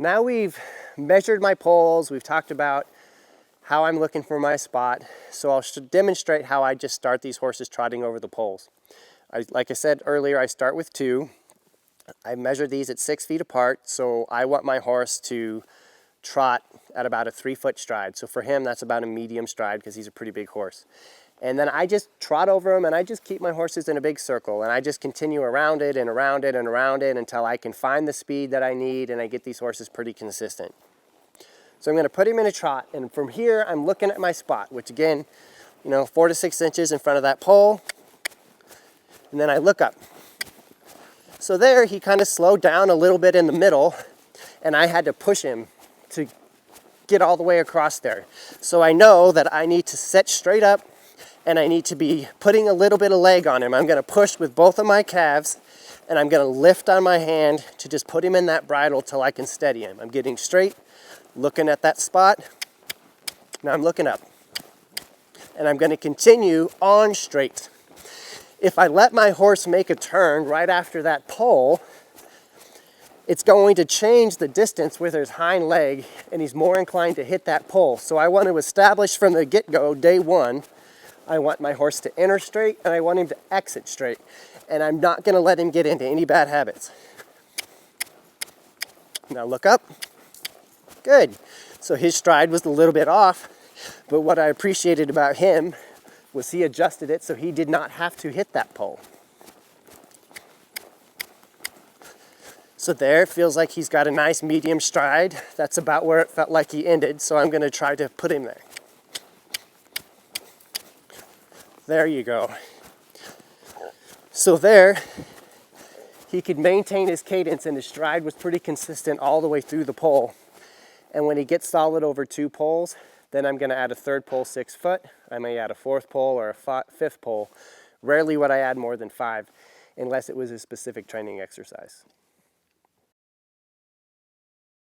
Now we've measured my poles, we've talked about how I'm looking for my spot, so I'll demonstrate how I just start these horses trotting over the poles. Like I said earlier, I start with 2. I measure these at 6 feet apart, so I want my horse to trot at about a 3-foot stride. So for him, that's about a medium stride because he's a pretty big horse. And then I just trot over them, and I just keep my horses in a big circle, and I just continue around it and around it and around it until I can find the speed that I need and I get these horses pretty consistent. So I'm going to put him in a trot, and from here I'm looking at my spot, which again, 4 to 6 inches in front of that pole, and then I look up. So there he kind of slowed down a little bit in the middle, and I had to push him to get all the way across there. So I know that I need to sit straight up, and I need to be putting a little bit of leg on him. I'm going to push with both of my calves, and I'm going to lift on my hand to just put him in that bridle till I can steady him. I'm getting straight, looking at that spot. Now I'm looking up, and I'm going to continue on straight. If I let my horse make a turn right after that pole, it's going to change the distance with his hind leg, and he's more inclined to hit that pole. So I want to establish from the get-go, day 1, I want my horse to enter straight, and I want him to exit straight. And I'm not going to let him get into any bad habits. Now look up. Good. So his stride was a little bit off, but what I appreciated about him was he adjusted it so he did not have to hit that pole. So there, it feels like he's got a nice medium stride. That's about where it felt like he ended, so I'm going to try to put him there. There you go. So there, he could maintain his cadence, and his stride was pretty consistent all the way through the pole. And when he gets solid over 2 poles, then I'm going to add a 3rd pole 6 foot. I may add a 4th pole or a 5th pole. Rarely would I add more than 5, unless it was a specific training exercise.